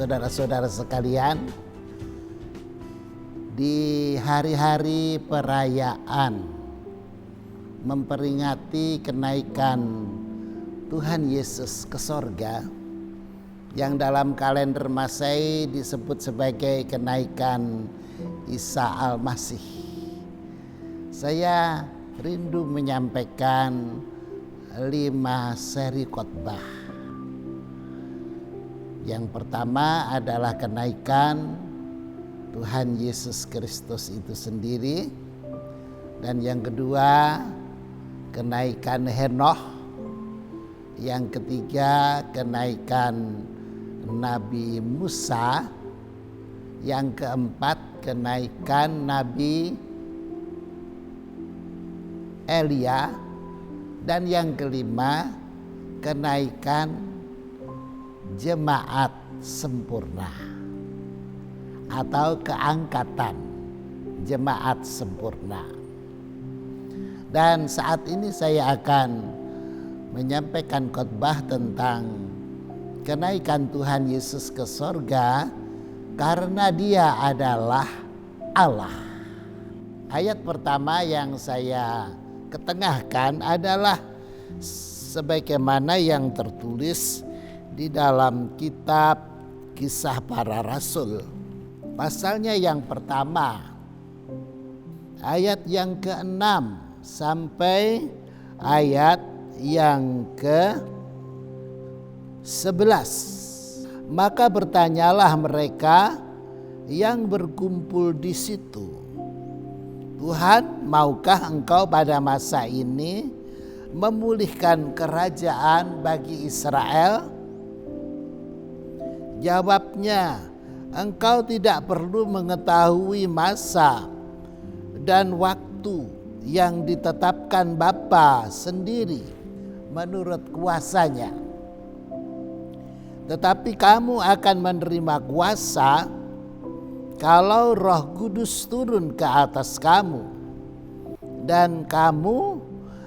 saudara-saudara sekalian, di hari-hari perayaan memperingati kenaikan Tuhan Yesus ke sorga, yang dalam kalender Masehi disebut sebagai kenaikan Isa Al-Masih. Saya rindu menyampaikan 5 seri khotbah. Yang pertama adalah kenaikan Tuhan Yesus Kristus itu sendiri. Dan yang kedua, kenaikan Henokh. Yang ketiga, kenaikan Nabi Musa. Yang keempat, kenaikan Nabi Elia. Dan yang kelima, kenaikan jemaat sempurna atau keangkatan jemaat sempurna. Dan saat ini saya akan menyampaikan khotbah tentang kenaikan Tuhan Yesus ke sorga karena Dia adalah Allah. Ayat pertama yang saya ketengahkan adalah sebagaimana yang tertulis di dalam kitab Kisah Para Rasul. Pasalnya yang pertama, ayat yang ke-6 sampai ayat yang ke-11. Maka bertanyalah mereka yang berkumpul di situ, Tuhan, maukah Engkau pada masa ini memulihkan kerajaan bagi Israel? Jawabnya, engkau tidak perlu mengetahui masa dan waktu yang ditetapkan Bapa sendiri menurut kuasanya. Tetapi kamu akan menerima kuasa kalau Roh Kudus turun ke atas kamu, dan kamu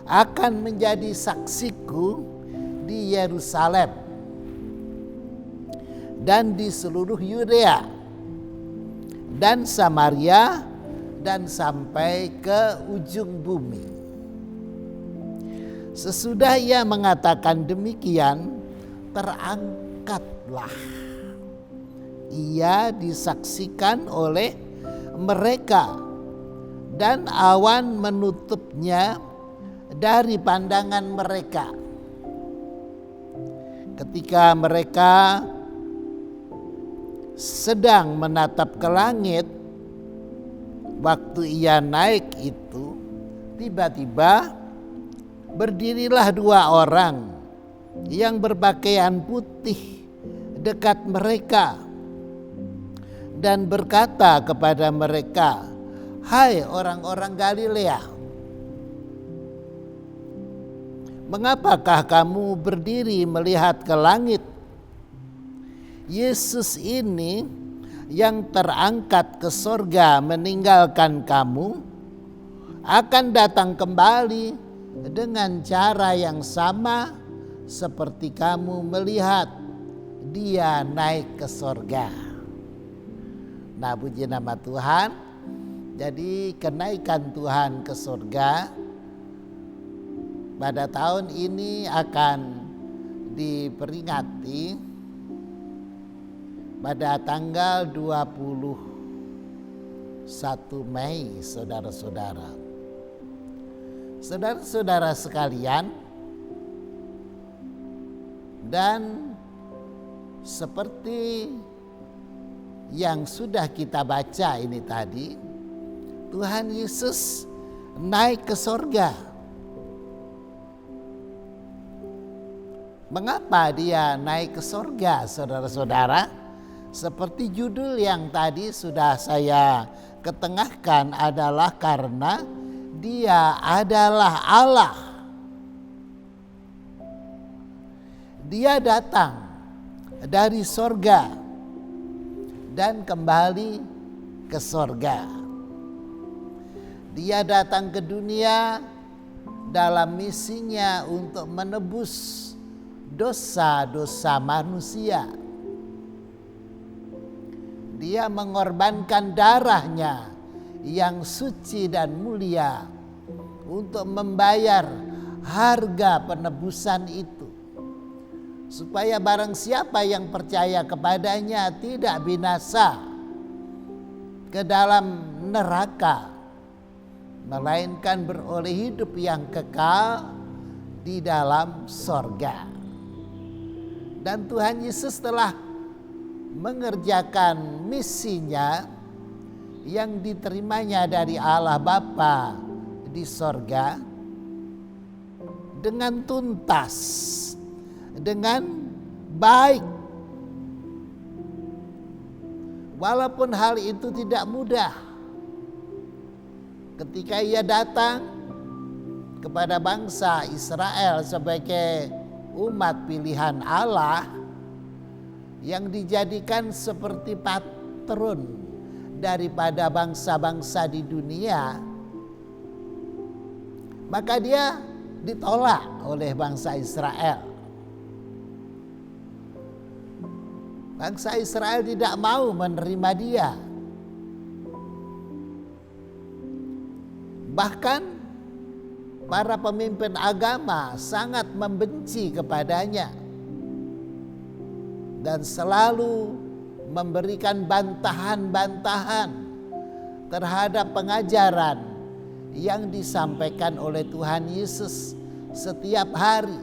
akan menjadi saksiku di Yerusalem dan di seluruh Yudea dan Samaria dan sampai ke ujung bumi. Sesudah ia mengatakan demikian, terangkatlah ia disaksikan oleh mereka, dan awan menutupnya dari pandangan mereka. Ketika mereka sedang menatap ke langit, waktu ia naik itu, tiba-tiba berdirilah 2 orang yang berpakaian putih dekat mereka dan berkata kepada mereka, "Hai orang-orang Galilea, mengapakah kamu berdiri melihat ke langit? Yesus ini yang terangkat ke sorga meninggalkan kamu akan datang kembali dengan cara yang sama seperti kamu melihat Dia naik ke sorga." Nah, puji nama Tuhan. Jadi kenaikan Tuhan ke sorga pada tahun ini akan diperingati pada tanggal 21 Mei, saudara-saudara. Saudara-saudara sekalian, dan seperti yang sudah kita baca ini tadi, Tuhan Yesus naik ke sorga. Mengapa Dia naik ke sorga, saudara-saudara? Seperti judul yang tadi sudah saya ketengahkan, adalah karena Dia adalah Allah. Dia datang dari sorga dan kembali ke sorga. Dia datang ke dunia dalam misinya untuk menebus dosa-dosa manusia. Dia mengorbankan darahnya yang suci dan mulia untuk membayar harga penebusan itu, supaya barang siapa yang percaya kepadanya tidak binasa ke dalam neraka, melainkan beroleh hidup yang kekal di dalam sorga. Dan Tuhan Yesus telah mengerjakan misinya yang diterimanya dari Allah Bapa di sorga dengan tuntas, dengan baik. Walaupun hal itu tidak mudah, ketika ia datang kepada bangsa Israel sebagai umat pilihan Allah yang dijadikan seperti patron daripada bangsa-bangsa di dunia, maka dia ditolak oleh bangsa Israel. Bangsa Israel tidak mau menerima dia. Bahkan para pemimpin agama sangat membenci kepadanya dan selalu memberikan bantahan-bantahan terhadap pengajaran yang disampaikan oleh Tuhan Yesus setiap hari,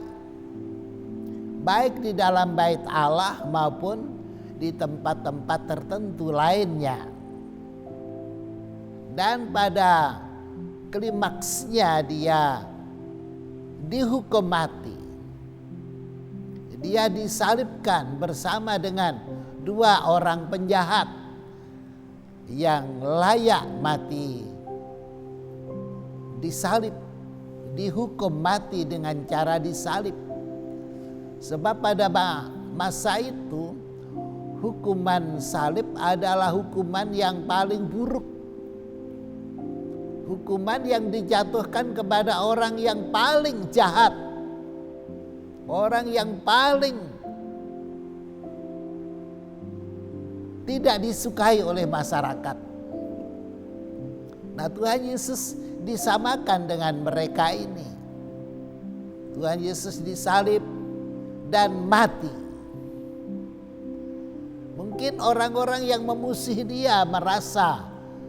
baik di dalam bait Allah maupun di tempat-tempat tertentu lainnya. Dan pada klimaksnya dia dihukum mati. Dia disalibkan bersama dengan dua orang penjahat yang layak mati. Disalib, dihukum mati dengan cara disalib. Sebab pada masa itu hukuman salib adalah hukuman yang paling buruk. Hukuman yang dijatuhkan kepada orang yang paling jahat, orang yang paling tidak disukai oleh masyarakat. Nah, Tuhan Yesus disamakan dengan mereka ini. Tuhan Yesus disalib dan mati. Mungkin orang-orang yang memusuhi dia merasa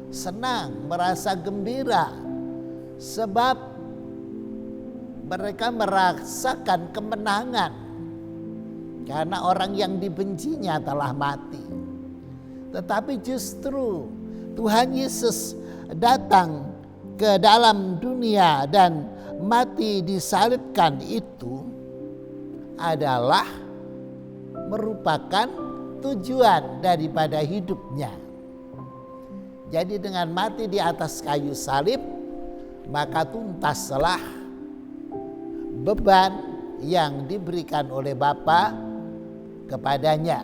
senang, merasa gembira, sebab mereka merasakan kemenangan karena orang yang dibencinya telah mati. Tetapi justru Tuhan Yesus datang ke dalam dunia dan mati disalibkan itu adalah merupakan tujuan daripada hidupnya. Jadi dengan mati di atas kayu salib, maka tuntaslah beban yang diberikan oleh Bapa kepadanya.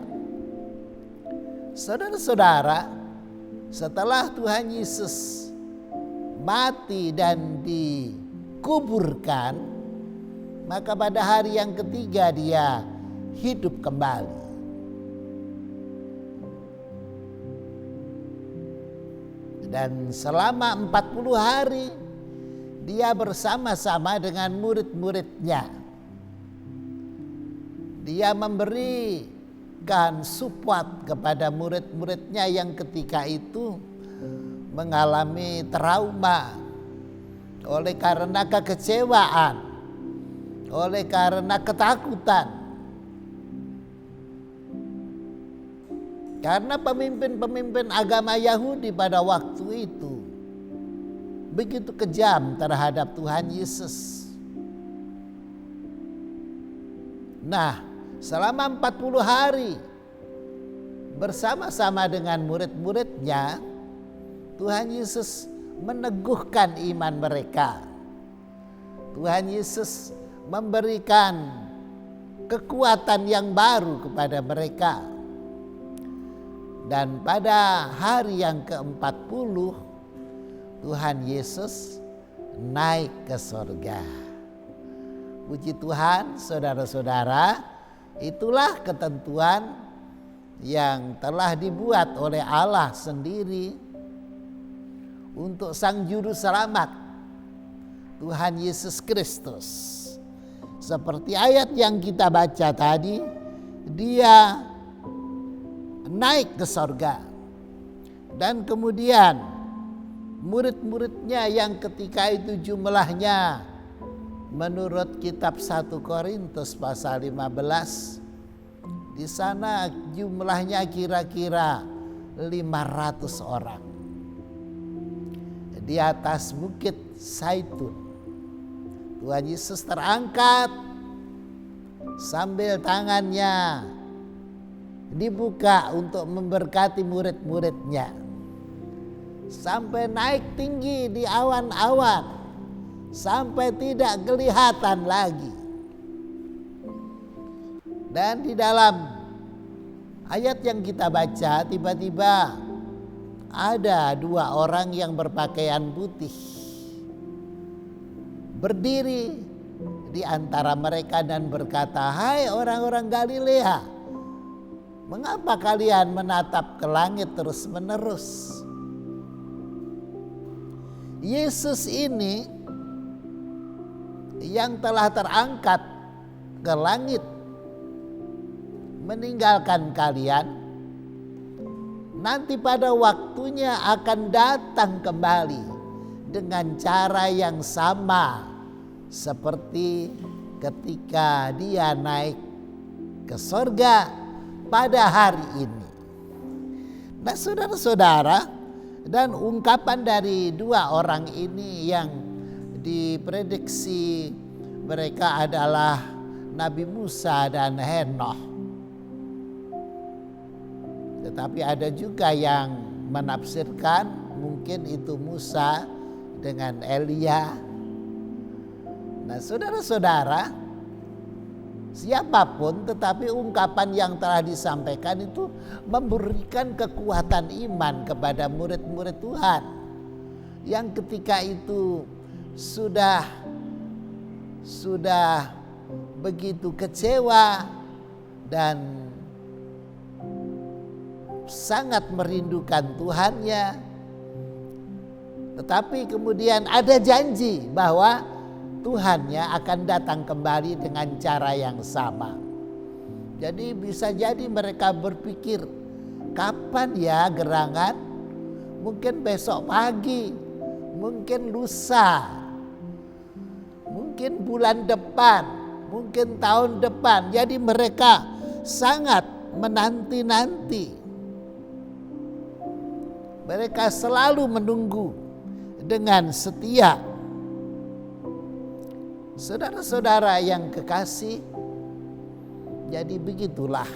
Saudara-saudara, setelah Tuhan Yesus mati dan dikuburkan, maka pada hari yang ketiga dia hidup kembali. Dan selama 40 hari dia bersama-sama dengan murid-muridnya. Dia memberikan support kepada murid-muridnya yang ketika itu mengalami trauma oleh karena kekecewaan, oleh karena ketakutan. Karena pemimpin-pemimpin agama Yahudi pada waktu itu begitu kejam terhadap Tuhan Yesus. Nah, selama 40 hari bersama-sama dengan murid-muridnya, Tuhan Yesus meneguhkan iman mereka. Tuhan Yesus memberikan kekuatan yang baru kepada mereka. Dan pada hari yang ke-40 Tuhan Yesus naik ke sorga. Puji Tuhan, saudara-saudara, itulah ketentuan yang telah dibuat oleh Allah sendiri untuk Sang Juru Selamat, Tuhan Yesus Kristus. Seperti ayat yang kita baca tadi, dia naik ke sorga. Dan kemudian murid-muridnya yang ketika itu jumlahnya menurut kitab 1 Korintus pasal 15, di sana jumlahnya kira-kira 500 orang. Di atas bukit Zaitun, Tuhan Yesus terangkat sambil tangannya dibuka untuk memberkati murid-muridnya. Sampai naik tinggi di awan-awan, sampai tidak kelihatan lagi. Dan di dalam ayat yang kita baca, tiba-tiba ada 2 orang yang berpakaian putih berdiri di antara mereka dan berkata, "Hai orang-orang Galilea, mengapa kalian menatap ke langit terus-menerus? Yesus ini yang telah terangkat ke langit meninggalkan kalian, nanti pada waktunya akan datang kembali dengan cara yang sama seperti ketika dia naik ke sorga pada hari ini." Nah, saudara-saudara, dan ungkapan dari 2 orang ini yang diprediksi mereka adalah Nabi Musa dan Henokh. Tetapi ada juga yang menafsirkan mungkin itu Musa dengan Elia. Nah, saudara-saudara, siapapun, tetapi ungkapan yang telah disampaikan itu memberikan kekuatan iman kepada murid-murid Tuhan yang ketika itu sudah begitu kecewa dan sangat merindukan Tuhannya. Tetapi kemudian ada janji bahwa Tuhannya akan datang kembali dengan cara yang sama. Jadi bisa jadi mereka berpikir, kapan ya gerangan? Mungkin besok pagi, mungkin lusa, mungkin bulan depan, mungkin tahun depan. Jadi mereka sangat menanti-nanti. Mereka selalu menunggu dengan setia. Saudara-saudara yang kekasih, jadi begitulah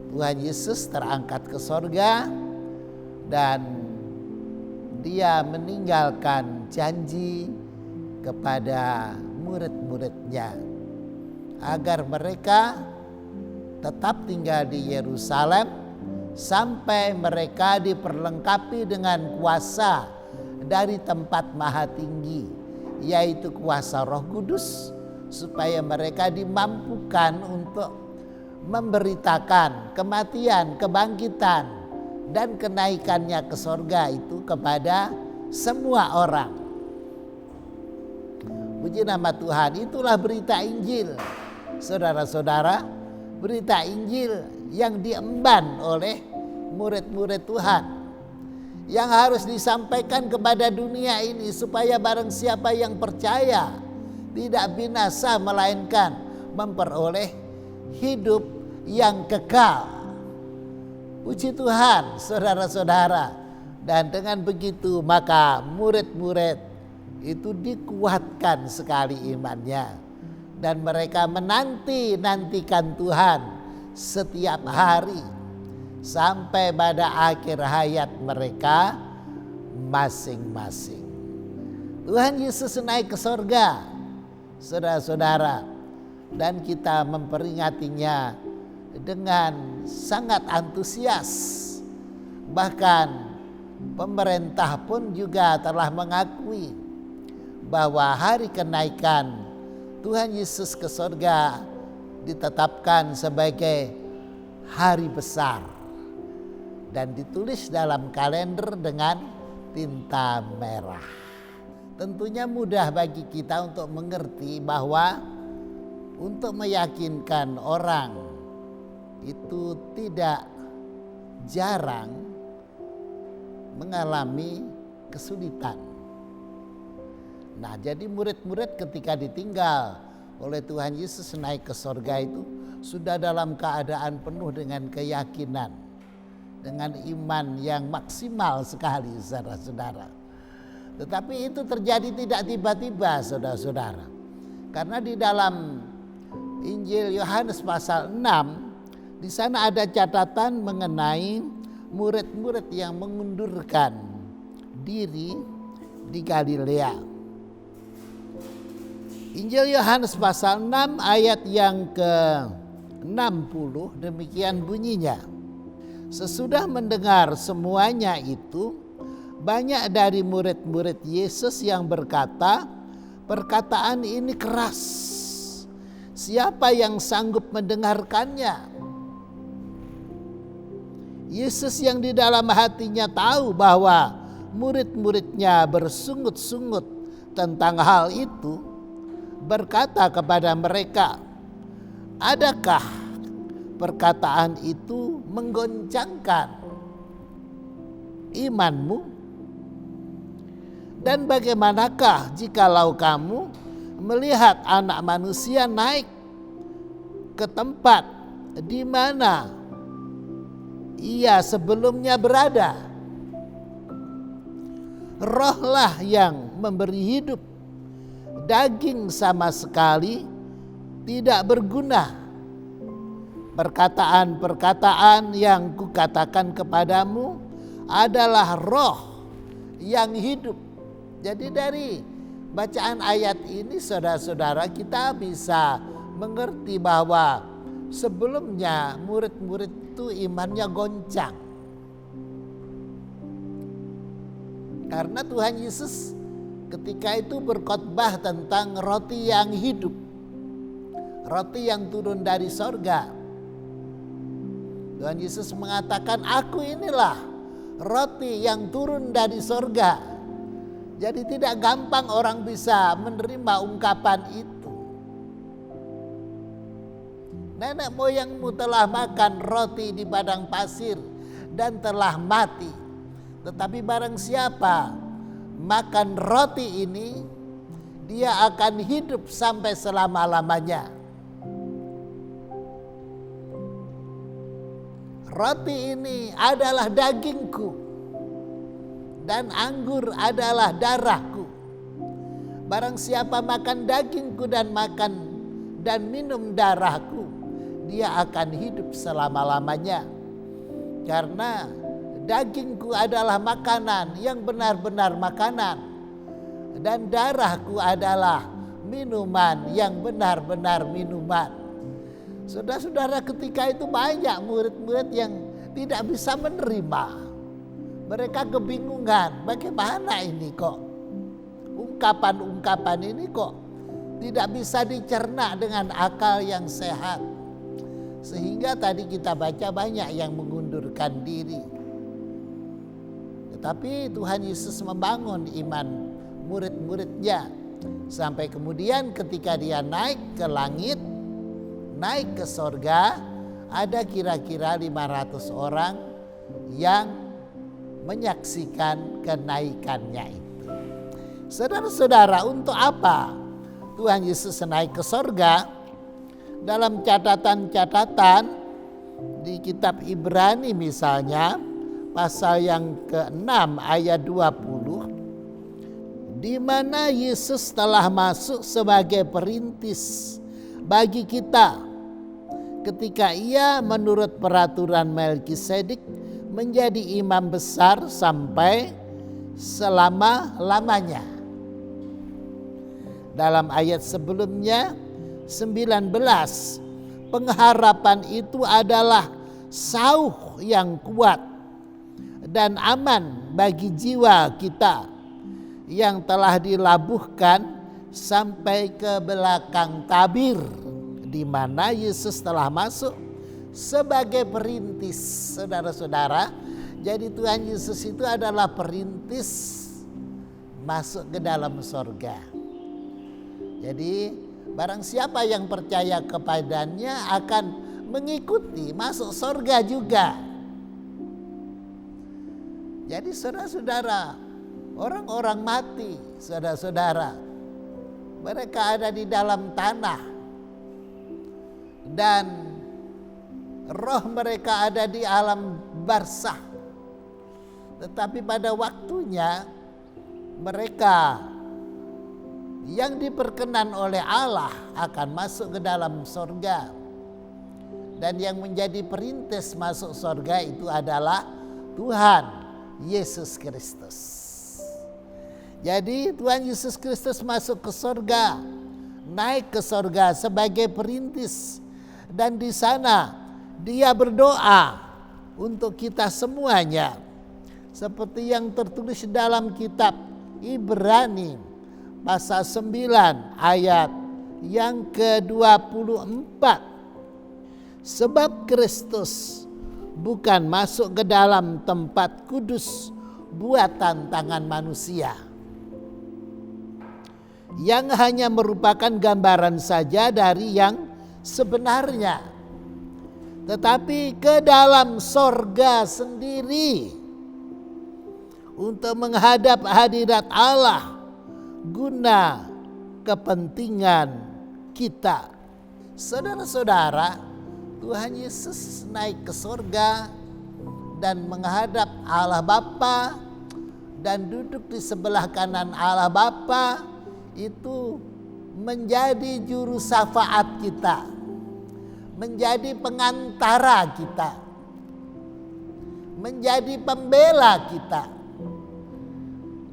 Tuhan Yesus terangkat ke sorga dan dia meninggalkan janji kepada murid-muridnya agar mereka tetap tinggal di Yerusalem sampai mereka diperlengkapi dengan kuasa dari tempat maha tinggi, yaitu kuasa Roh Kudus, supaya mereka dimampukan untuk memberitakan kematian, kebangkitan, dan kenaikannya ke sorga itu kepada semua orang. Puji nama Tuhan, itulah berita Injil. Saudara-saudara, berita Injil yang diemban oleh murid-murid Tuhan, yang harus disampaikan kepada dunia ini supaya barang siapa yang percaya tidak binasa melainkan memperoleh hidup yang kekal. Puji Tuhan, saudara-saudara. Dan dengan begitu maka murid-murid itu dikuatkan sekali imannya, dan mereka menanti-nantikan Tuhan setiap hari sampai pada akhir hayat mereka masing-masing. Tuhan Yesus naik ke sorga, saudara-saudara, dan kita memperingatinya dengan sangat antusias. Bahkan pemerintah pun juga telah mengakui bahwa hari kenaikan Tuhan Yesus ke sorga ditetapkan sebagai hari besar dan ditulis dalam kalender dengan tinta merah. Tentunya mudah bagi kita untuk mengerti bahwa untuk meyakinkan orang itu tidak jarang mengalami kesulitan. Nah, jadi murid-murid ketika ditinggal oleh Tuhan Yesus naik ke sorga itu sudah dalam keadaan penuh dengan keyakinan, dengan iman yang maksimal sekali, saudara-saudara. Tetapi itu terjadi tidak tiba-tiba, saudara-saudara. Karena di dalam Injil Yohanes pasal 6, di sana ada catatan mengenai murid-murid yang mengundurkan diri di Galilea. Injil Yohanes pasal 6 ayat yang ke-60 demikian bunyinya. Sesudah mendengar semuanya itu, banyak dari murid-murid Yesus yang berkata, perkataan ini keras. Siapa yang sanggup mendengarkannya? Yesus yang di dalam hatinya tahu bahwa murid-muridnya bersungut-sungut tentang hal itu, berkata kepada mereka, adakah perkataan itu menggoncangkan imanmu? Dan bagaimanakah jikalau kamu melihat anak manusia naik ke tempat di mana ia sebelumnya berada? Rohlah yang memberi hidup, daging sama sekali tidak berguna. Perkataan-perkataan yang kukatakan kepadamu adalah roh yang hidup. Jadi dari bacaan ayat ini, saudara-saudara, kita bisa mengerti bahwa sebelumnya murid-murid itu imannya goncang. Karena Tuhan Yesus ketika itu berkhotbah tentang roti yang hidup, roti yang turun dari sorga. Tuhan Yesus mengatakan, aku inilah roti yang turun dari sorga. Jadi tidak gampang orang bisa menerima ungkapan itu. Nenek moyangmu telah makan roti di padang pasir dan telah mati. Tetapi barang siapa makan roti ini, dia akan hidup sampai selama-lamanya. Roti ini adalah dagingku dan anggur adalah darahku. Barang siapa makan dagingku dan minum darahku, dia akan hidup selama-lamanya. Karena dagingku adalah makanan yang benar-benar makanan, dan darahku adalah minuman yang benar-benar minuman. Saudara-saudara, ketika itu banyak murid-murid yang tidak bisa menerima. Mereka kebingungan, bagaimana ini kok? Ungkapan-ungkapan ini kok tidak bisa dicerna dengan akal yang sehat. Sehingga tadi kita baca banyak yang mengundurkan diri. Tetapi Tuhan Yesus membangun iman murid-muridnya. Sampai kemudian ketika dia naik ke langit, naik ke sorga, ada kira-kira 500 orang yang menyaksikan kenaikannya itu. Saudara-saudara, untuk apa Tuhan Yesus naik ke sorga? Dalam catatan-catatan di kitab Ibrani misalnya, pasal yang ke-6 ayat 20, di mana Yesus telah masuk sebagai perintis bagi kita ketika ia menurut peraturan Melkisedek menjadi imam besar sampai selama-lamanya. Dalam ayat sebelumnya 19, pengharapan itu adalah sauh yang kuat dan aman bagi jiwa kita yang telah dilabuhkan sampai ke belakang tabir, di mana Yesus telah masuk sebagai perintis, saudara-saudara. Jadi Tuhan Yesus itu adalah perintis masuk ke dalam sorga. Jadi barang siapa yang percaya kepadanya akan mengikuti masuk sorga juga. Jadi saudara-saudara, orang-orang mati, saudara-saudara, mereka ada di dalam tanah dan roh mereka ada di alam barzakh. Tetapi pada waktunya mereka yang diperkenan oleh Allah akan masuk ke dalam sorga. Dan yang menjadi perintis masuk sorga itu adalah Tuhan Yesus Kristus. Jadi Tuhan Yesus Kristus masuk ke sorga, naik ke sorga sebagai perintis. Dan di sana dia berdoa untuk kita semuanya. Seperti yang tertulis dalam kitab Ibrani pasal 9 ayat yang ke-24. Sebab Kristus bukan masuk ke dalam tempat kudus buatan tangan manusia, yang hanya merupakan gambaran saja dari yang sebenarnya, tetapi ke dalam sorga sendiri untuk menghadap hadirat Allah guna kepentingan kita. Saudara-saudara, Tuhan Yesus naik ke sorga dan menghadap Allah Bapa dan duduk di sebelah kanan Allah Bapa. Itu menjadi juru syafaat kita, menjadi pengantara kita, menjadi pembela kita.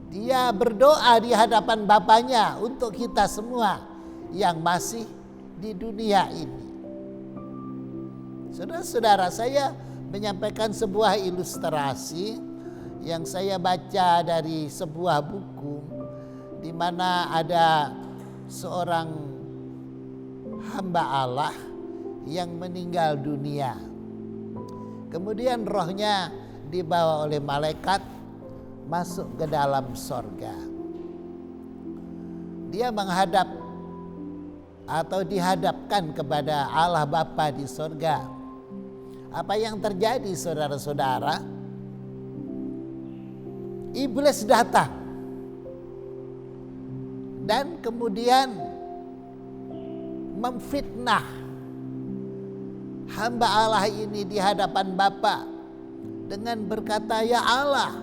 Dia berdoa di hadapan Bapanya untuk kita semua yang masih di dunia ini. Saudara-saudara, saya menyampaikan sebuah ilustrasi yang saya baca dari sebuah buku di mana ada seorang hamba Allah yang meninggal dunia. Kemudian rohnya dibawa oleh malaikat masuk ke dalam sorga. Dia menghadap atau dihadapkan kepada Allah Bapa di sorga. Apa yang terjadi, saudara-saudara? Iblis datang dan kemudian memfitnah hamba Allah ini di hadapan Bapa dengan berkata, "Ya Allah,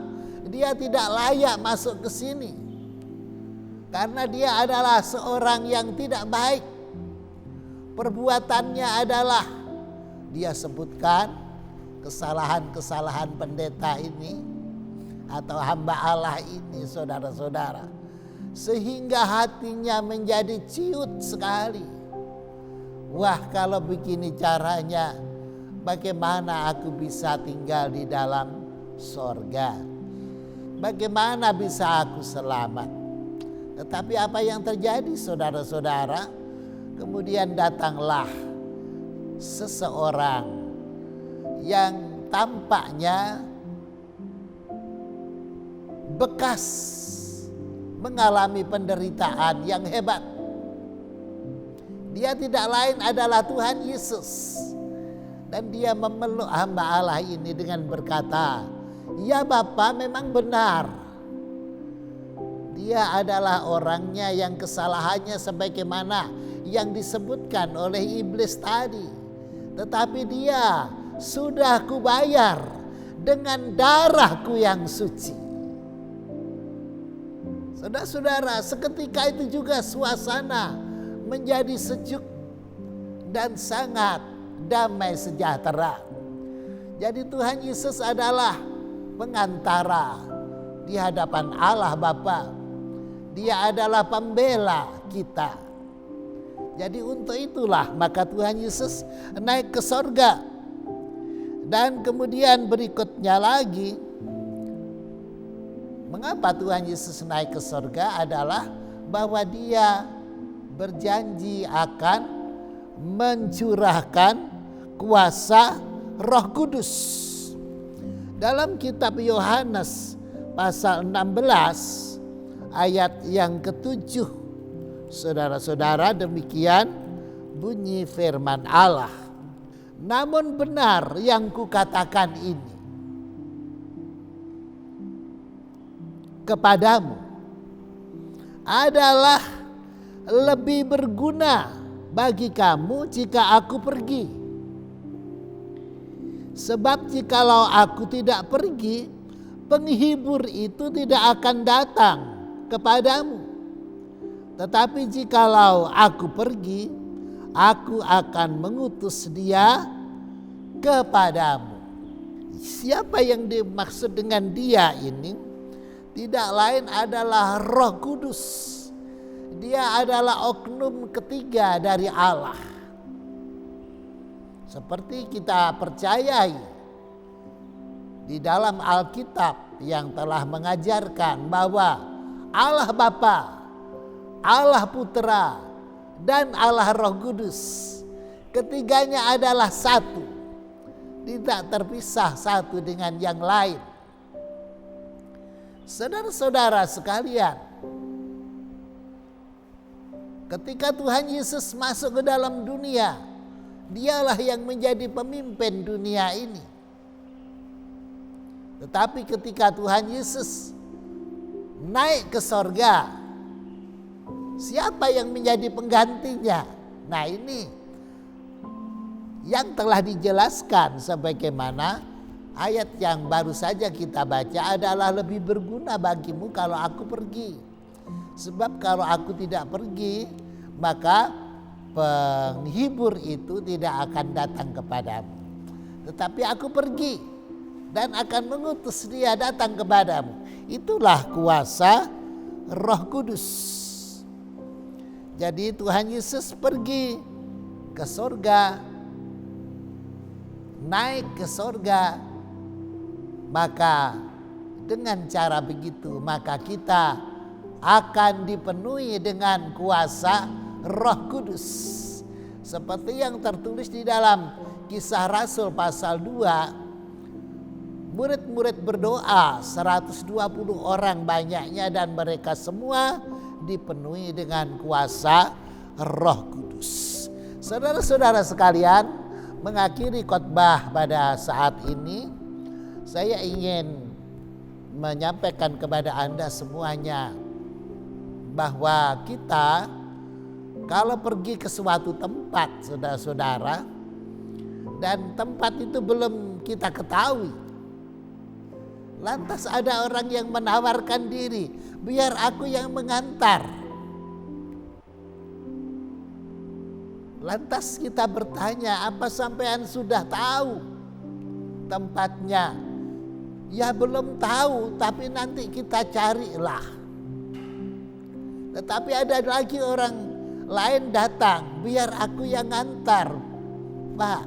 dia tidak layak masuk ke sini karena dia adalah seorang yang tidak baik. Perbuatannya adalah," dia sebutkan kesalahan-kesalahan pendeta ini atau hamba Allah ini, saudara-saudara, sehingga hatinya menjadi ciut sekali. Wah, kalau begini caranya, bagaimana aku bisa tinggal di dalam sorga? Bagaimana bisa aku selamat? Tetapi apa yang terjadi, saudara-saudara? Kemudian datanglah seseorang yang tampaknya bekas mengalami penderitaan yang hebat. Dia tidak lain adalah Tuhan Yesus. Dan dia memeluk hamba Allah ini dengan berkata, "Ya Bapa, memang benar. Dia adalah orangnya yang kesalahannya sebagaimana yang disebutkan oleh iblis tadi. Tetapi dia sudah kubayar dengan darahku yang suci." Saudara-saudara, seketika itu juga suasana menjadi sejuk dan sangat damai sejahtera. Jadi Tuhan Yesus adalah pengantara di hadapan Allah Bapa. Dia adalah pembela kita. Jadi untuk itulah maka Tuhan Yesus naik ke sorga. Dan kemudian berikutnya lagi, mengapa Tuhan Yesus naik ke sorga adalah bahwa dia berjanji akan mencurahkan kuasa Roh Kudus. Dalam kitab Yohanes pasal 16 ayat yang ke-7, saudara-saudara, demikian bunyi firman Allah. Namun benar yang kukatakan ini kepadamu adalah lebih berguna bagi kamu jika aku pergi. Sebab jikalau aku tidak pergi, penghibur itu tidak akan datang kepadamu. Tetapi jikalau aku pergi, aku akan mengutus dia kepadamu. Siapa yang dimaksud dengan dia ini? Tidak lain adalah Roh Kudus. Dia adalah oknum ketiga dari Allah. Seperti kita percayai di dalam Alkitab yang telah mengajarkan bahwa Allah Bapa, Allah Putra, dan Allah Roh Kudus, ketiganya adalah satu, tidak terpisah satu dengan yang lain. Saudara-saudara sekalian, ketika Tuhan Yesus masuk ke dalam dunia, dialah yang menjadi pemimpin dunia ini. Tetapi ketika Tuhan Yesus naik ke sorga, siapa yang menjadi penggantinya? Nah, ini yang telah dijelaskan sebagaimana ayat yang baru saja kita baca, adalah lebih berguna bagimu kalau aku pergi. Sebab kalau aku tidak pergi, maka penghibur itu tidak akan datang kepadamu. Tetapi aku pergi dan akan mengutus dia datang kepadamu. Itulah kuasa Roh Kudus. Jadi Tuhan Yesus pergi ke sorga, naik ke sorga, maka dengan cara begitu maka kita akan dipenuhi dengan kuasa Roh Kudus. Seperti yang tertulis di dalam Kisah Rasul pasal 2, murid-murid berdoa 120 orang banyaknya, dan mereka semua dipenuhi dengan kuasa Roh Kudus. Saudara-saudara sekalian, mengakhiri khotbah pada saat ini, saya ingin menyampaikan kepada Anda semuanya bahwa kita kalau pergi ke suatu tempat, saudara-saudara, dan tempat itu belum kita ketahui, lantas ada orang yang menawarkan diri, biar aku yang mengantar. Lantas kita bertanya, apa sampean sudah tahu tempatnya? Ya belum tahu, tapi nanti kita carilah. Tetapi ada lagi orang lain datang, biar aku yang ngantar, Pak.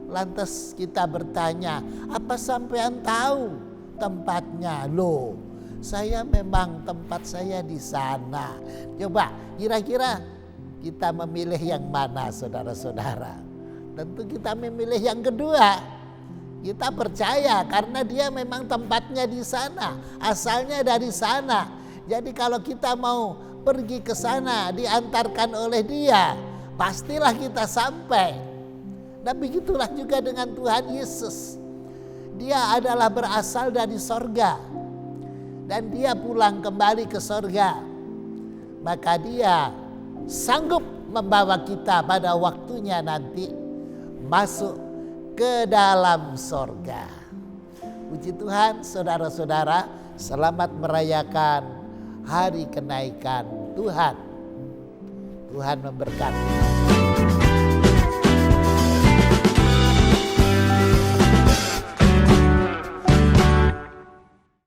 Lantas kita bertanya, apa sampean tahu tempatnya? Loh, saya memang tempat saya di sana. Coba kira-kira kita memilih yang mana, saudara-saudara? Tentu kita memilih yang kedua. Kita percaya karena dia memang tempatnya di sana, asalnya dari sana. Jadi kalau kita mau pergi ke sana, diantarkan oleh dia, pastilah kita sampai. Dan begitulah juga dengan Tuhan Yesus. Dia adalah berasal dari sorga, dan dia pulang kembali ke sorga. Maka dia sanggup membawa kita pada waktunya nanti masuk ke dalam sorga. Puji Tuhan, saudara-saudara, selamat merayakan hari kenaikan Tuhan. Tuhan memberkati.